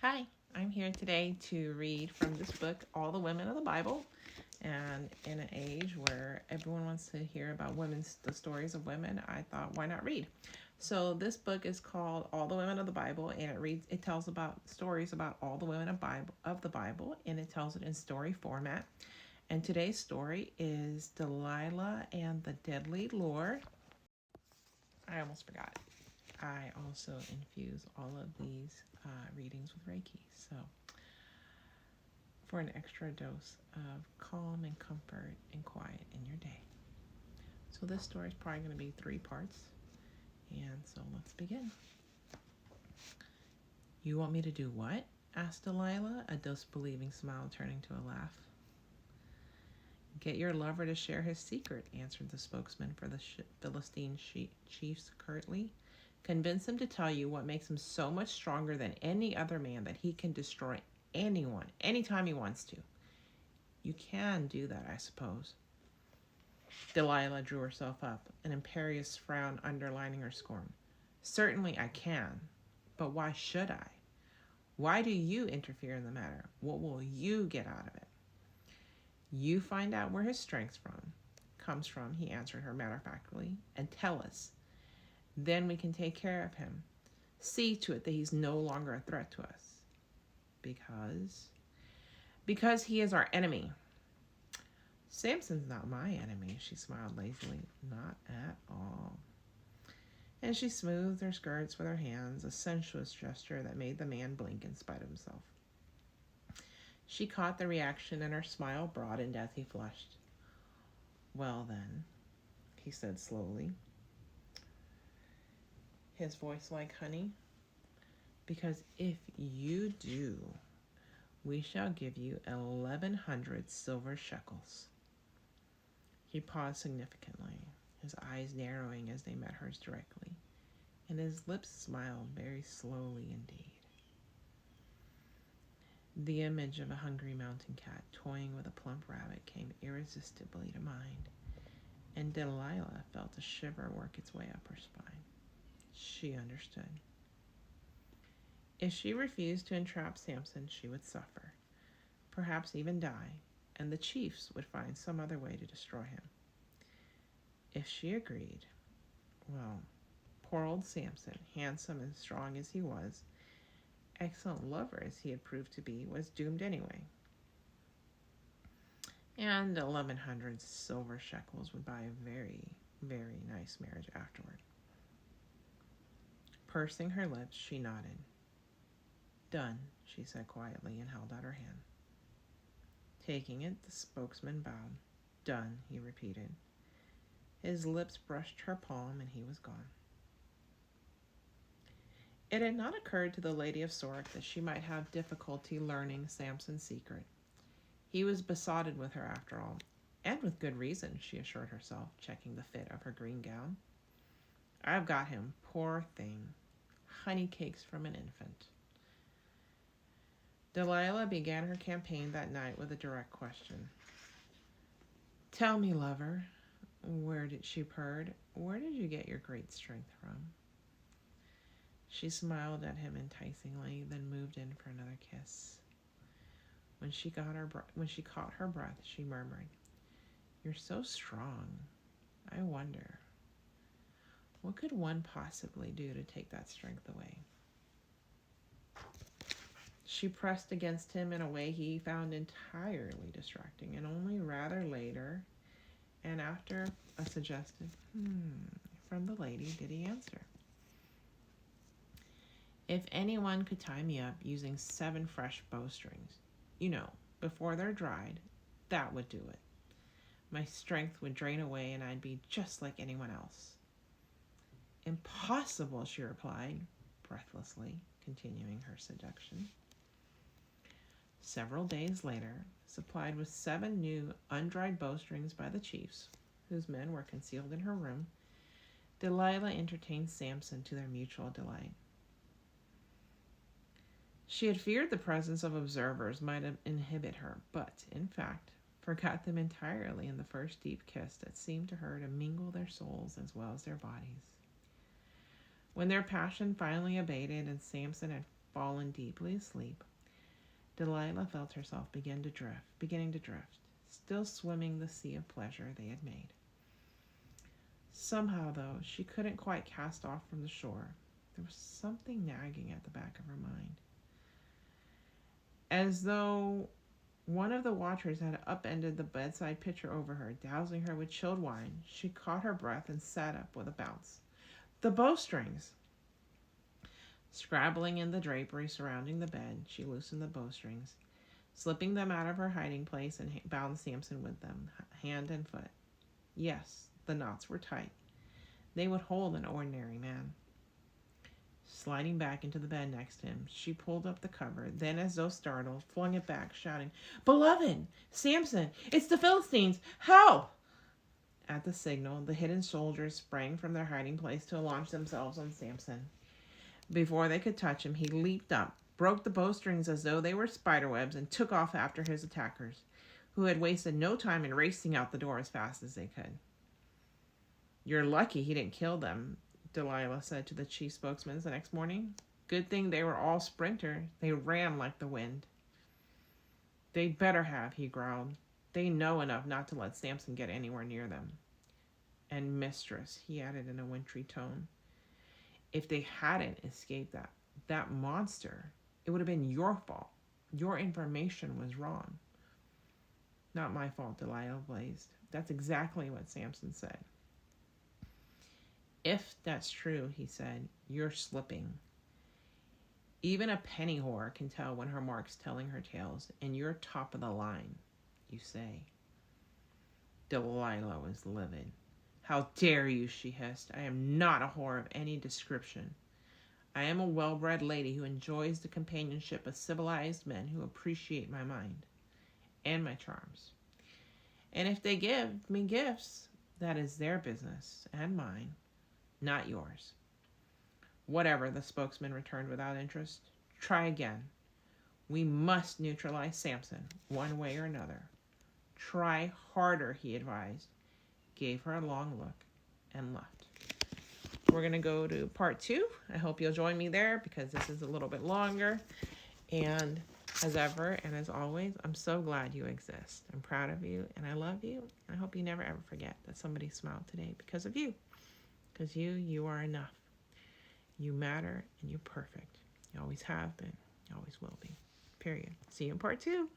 Hi, I'm here today to read from this book, All the Women of the Bible. And in an age where everyone wants to hear about the stories of women, I thought, why not read? So this book is called All the Women of the Bible, and it tells about stories about all the women of the Bible, and it tells it in story format. And today's story is Delilah and the Deadly Lure. I almost forgot. I also infuse all of these readings with Reiki. So, for an extra dose of calm and comfort and quiet in your day. So, this story is probably going to be 3 parts. And so, let's begin. You want me to do what? Asked Delilah, a disbelieving smile turning to a laugh. Get your lover to share his secret, answered the spokesman for the Philistine chiefs curtly. Convince him to tell you what makes him so much stronger than any other man that he can destroy anyone, anytime he wants to. You can do that, I suppose. Delilah drew herself up, an imperious frown underlining her scorn. Certainly I can, but why should I? Why do you interfere in the matter? What will you get out of it? You find out where his strength comes from, he answered her matter-of-factly, and tell us. Then we can take care of him. See to it that he's no longer a threat to us. Because he is our enemy. Samson's not my enemy, she smiled lazily. Not at all. And she smoothed her skirts with her hands, a sensuous gesture that made the man blink in spite of himself. She caught the reaction and her smile broadened as he flushed. Well then, he said slowly, his voice like honey, because if you do, we shall give you 1,100 silver shekels. He paused significantly, his eyes narrowing as they met hers directly, and his lips smiled very slowly indeed. The image of a hungry mountain cat toying with a plump rabbit came irresistibly to mind, and Delilah felt a shiver work its way up her spine. She understood. If she refused to entrap Samson, she would suffer, perhaps even die, and the chiefs would find some other way to destroy him. If she agreed, well, poor old Samson, handsome and strong as he was, excellent lover as he had proved to be, was doomed anyway. And 1,100 silver shekels would buy a very, very nice marriage afterward. Pursing her lips, she nodded. Done, she said quietly and held out her hand. Taking it, the spokesman bowed. Done, he repeated. His lips brushed her palm and he was gone. It had not occurred to the Lady of Sorek that she might have difficulty learning Samson's secret. He was besotted with her after all, and with good reason, she assured herself, checking the fit of her green gown. I've got him, poor thing. Honey cakes from an infant. Delilah began her campaign that night with a direct question. Tell me, lover, she purred, where did you get your great strength from? She smiled at him enticingly, then moved in for another kiss. When she caught her breath, she murmured, You're so strong. I wonder, what could one possibly do to take that strength away? She pressed against him in a way he found entirely distracting, and only rather later, and after a suggested, from the lady, did he answer. If anyone could tie me up using 7 fresh bowstrings, before they're dried, that would do it. My strength would drain away and I'd be just like anyone else. Impossible, she replied, breathlessly, continuing her seduction. Several days later, supplied with 7 new undried bowstrings by the chiefs, whose men were concealed in her room, Delilah entertained Samson to their mutual delight. She had feared the presence of observers might inhibit her, but, in fact, forgot them entirely in the first deep kiss that seemed to her to mingle their souls as well as their bodies. When their passion finally abated and Samson had fallen deeply asleep, Delilah felt herself beginning to drift, still swimming the sea of pleasure they had made. Somehow, though, she couldn't quite cast off from the shore. There was something nagging at the back of her mind, as though one of the watchers had upended the bedside pitcher over her, dousing her with chilled wine. She caught her breath and sat up with a bounce. The bowstrings! Scrabbling in the drapery surrounding the bed, she loosened the bowstrings, slipping them out of her hiding place, and bound Samson with them, hand and foot. Yes, the knots were tight. They would hold an ordinary man. Sliding back into the bed next to him, she pulled up the cover, then, as though startled, flung it back, shouting, "Beloved! Samson! It's the Philistines! Help!" At the signal, the hidden soldiers sprang from their hiding place to launch themselves on Samson. Before they could touch him, he leaped up, broke the bowstrings as though they were spiderwebs, and took off after his attackers, who had wasted no time in racing out the door as fast as they could. "You're lucky he didn't kill them," Delilah said to the chief spokesman the next morning. "Good thing they were all sprinters. They ran like the wind." "They'd better have," he growled. "They know enough not to let Samson get anywhere near them. And mistress," he added in a wintry tone, "if they hadn't escaped that monster, it would have been your fault. Your information was wrong." "Not my fault," Delilah blazed. "That's exactly what Samson said." "If that's true," he said, "you're slipping. Even a penny whore can tell when her mark's telling her tales, and you're top of the line, you say." Delilah was livid. "How dare you," she hissed. "I am not a whore of any description. I am a well-bred lady who enjoys the companionship of civilized men who appreciate my mind and my charms. And if they give me gifts, that is their business and mine, not yours." "Whatever," the spokesman returned without interest. "Try again. We must neutralize Samson, one way or another." "Try harder," he advised, gave her a long look, and left. We're going to go to part 2. I hope you'll join me there because this is a little bit longer. And as ever and as always, I'm so glad you exist. I'm proud of you and I love you. And I hope you never ever forget that somebody smiled today because of you. Because you are enough. You matter and you're perfect. You always have been. You always will be. Period. See you in part 2.